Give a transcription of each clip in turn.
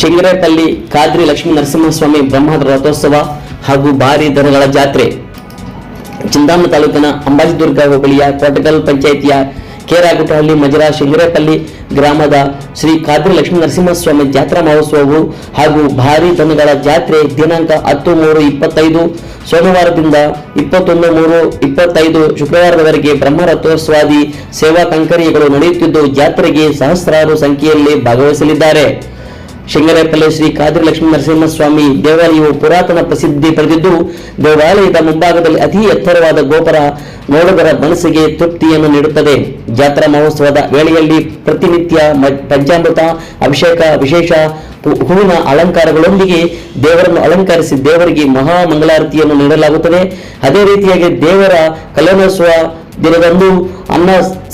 ಶಿಂಗರೇಪಲ್ಲಿ ಖಾದ್ರಿ ಲಕ್ಷ್ಮೀ ನರಸಿಂಹಸ್ವಾಮಿ ಬ್ರಹ್ಮದ ರಥೋತ್ಸವ ಹಾಗೂ ಭಾರಿ ದನಗಳ ಜಾತ್ರೆ. ಚಿಂತಾಮಣಿ ತಾಲೂಕಿನ ಅಂಬಾಜಿದುರ್ಗ ಹೋಬಳಿಯ ಕೋಟಗಲ್ ಪಂಚಾಯಿತಿಯ ಕೇರಾಗುಟ್ಟಹಳ್ಳಿ ಮಜರಾ ಶಿಂಗರೇಪಲ್ಲಿ ಗ್ರಾಮದ ಶ್ರೀ ಖಾದ್ರಿ ಲಕ್ಷ್ಮೀ ನರಸಿಂಹಸ್ವಾಮಿ ಜಾತ್ರಾ ಮಹೋತ್ಸವವು ಹಾಗೂ ಭಾರಿ ದನಗಳ ಜಾತ್ರೆ ದಿನಾಂಕ 10-3-25 ಸೋಮವಾರದಿಂದ 21-3-25 ಶುಕ್ರವಾರದವರೆಗೆ ಬ್ರಹ್ಮರಥೋತ್ಸವಾದಿ ಸೇವಾ ಕೈಂಕರ್ಯಗಳು ನಡೆಯುತ್ತಿದ್ದು ಜಾತ್ರೆಗೆ ಸಹಸ್ರಾರು ಸಂಖ್ಯೆಯಲ್ಲಿ ಭಾಗವಹಿಸಲಿದ್ದಾರೆ. ಶಿಂಗರೇಪಲ್ಲಿ ಶ್ರೀ ಖಾದ್ರಿ ಲಕ್ಷ್ಮೀ ನರಸಿಂಹಸ್ವಾಮಿ ದೇವಾಲಯವು ಪುರಾತನ ಪ್ರಸಿದ್ಧಿ ಪಡೆದಿದ್ದು, ದೇವಾಲಯದ ಮುಂಭಾಗದಲ್ಲಿ ಅತಿ ಎತ್ತರವಾದ ಗೋಪುರ ನೋಡುಗರ ಮನಸ್ಸಿಗೆ ತೃಪ್ತಿಯನ್ನು ನೀಡುತ್ತದೆ. ಜಾತ್ರಾ ಮಹೋತ್ಸವದ ವೇಳೆಯಲ್ಲಿ ಪ್ರತಿನಿತ್ಯ ಪಂಚಾಮೃತ ಅಭಿಷೇಕ, ವಿಶೇಷ ಹೂವಿನ ಅಲಂಕಾರಗಳೊಂದಿಗೆ ದೇವರನ್ನು ಅಲಂಕರಿಸಿ ದೇವರಿಗೆ ಮಹಾ ಮಂಗಳಾರತಿಯನ್ನು ನೀಡಲಾಗುತ್ತದೆ. ಅದೇ ರೀತಿಯಾಗಿ ದೇವರ ಕಲ್ಯಾಣೋತ್ಸವ ದಿನದಂದು ಅನ್ನ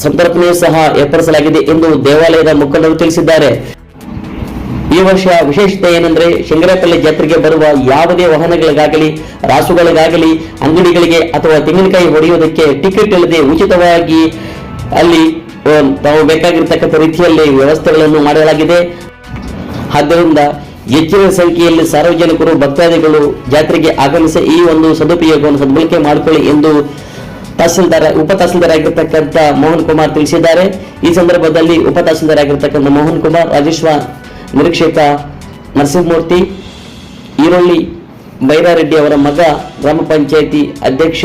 ಸಂತರ್ಪಣೆ ಸಹ ಏರ್ಪಡಿಸಲಾಗಿದೆ ಎಂದು ದೇವಾಲಯದ ಮುಖಂಡರು ತಿಳಿಸಿದ್ದಾರೆ. ಈ ವರ್ಷ ವಿಶೇಷತೆ ಏನೆಂದರೆ, ಶಿಂಗರೇಪಲ್ಲಿ ಜಾತ್ರೆಗೆ ಬರುವ ಯಾವುದೇ ವಾಹನಗಳಿಗಾಗಲಿ, ರಾಸುಗಳಿಗಾಗಲಿ, ಅಂಗಡಿಗಳಿಗೆ ಅಥವಾ ತೆಂಗಿನಕಾಯಿ ಹೊಡೆಯುವುದಕ್ಕೆ ಟಿಕೆಟ್ ಇಲ್ಲದೆ ಉಚಿತವಾಗಿ ಅಲ್ಲಿ ತಾವು ಬೇಕಾಗಿರ್ತಕ್ಕಂಥ ರೀತಿಯಲ್ಲಿ ವ್ಯವಸ್ಥೆಗಳನ್ನು ಮಾಡಲಾಗಿದೆ. ಆದ್ದರಿಂದ ಹೆಚ್ಚಿನ ಸಂಖ್ಯೆಯಲ್ಲಿ ಸಾರ್ವಜನಿಕರು, ಭಕ್ತಾದಿಗಳು ಜಾತ್ರೆಗೆ ಆಗಮಿಸಿ ಈ ಒಂದು ಸದುಪಯೋಗವನ್ನು ಸದ್ಬಳಕೆ ಮಾಡಿಕೊಳ್ಳಿ ಎಂದು ಉಪ ತಹಸೀಲ್ದಾರ್ ಆಗಿರ್ತಕ್ಕಂಥ ಮೋಹನ್ ಕುಮಾರ್ ತಿಳಿಸಿದ್ದಾರೆ. ಈ ಸಂದರ್ಭದಲ್ಲಿ ಉಪ ತಹಸೀಲ್ದಾರ್ ಆಗಿರ್ತಕ್ಕಂಥ ಮೋಹನ್ ಕುಮಾರ್, ರಾಜೇಶ್ವ ನಿರೀಕ್ಷಕ ನರಸಿಂಹಮೂರ್ತಿ, ಈರೊಳ್ಳಿ ಬೈರಾರೆಡ್ಡಿ ಅವರ ಮಗ, ಗ್ರಾಮ ಪಂಚಾಯಿತಿ ಅಧ್ಯಕ್ಷ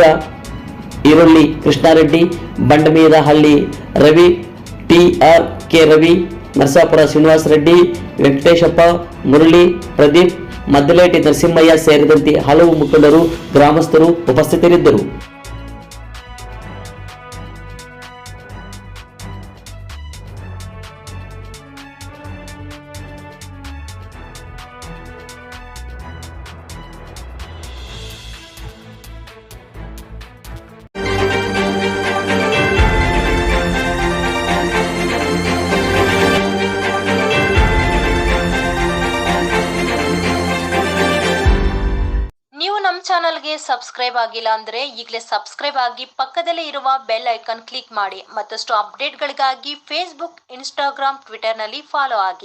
ಈರೊಳ್ಳಿ ಕೃಷ್ಣಾರೆಡ್ಡಿ, ಬಂಡಮೀದಹಳ್ಳಿ ರವಿ, TRK ರವಿ, ನರಸಾಪುರ ಶ್ರೀನಿವಾಸ ರೆಡ್ಡಿ, ವೆಂಕಟೇಶಪ್ಪ, ಮುರಳಿ, ಪ್ರದೀಪ್, ಮದ್ದಲೇಟಿ ನರಸಿಂಹಯ್ಯ ಸೇರಿದಂತೆ ಹಲವು ಮುಖಂಡರು, ಗ್ರಾಮಸ್ಥರು ಉಪಸ್ಥಿತರಿದ್ದರು. ಚಾನಲ್ಗೆ ಸಬ್ಸ್ಕ್ರೈಬ್ ಆಗಿಲ್ಲ ಅಂದ್ರೆ ಈಗಲೇ ಸಬ್ಸ್ಕ್ರೈಬ್ ಆಗಿ ಪಕ್ಕದಲ್ಲೇ ಇರುವ ಬೆಲ್ ಐಕಾನ್ ಕ್ಲಿಕ್ ಮಾಡಿ. ಮತ್ತಷ್ಟು ಅಪ್ಡೇಟ್ಗಳಿಗಾಗಿ ಫೇಸ್ಬುಕ್, ಇನ್ಸ್ಟಾಗ್ರಾಮ್, ಟ್ವಿಟರ್ನಲ್ಲಿ ಫಾಲೋ ಆಗಿ.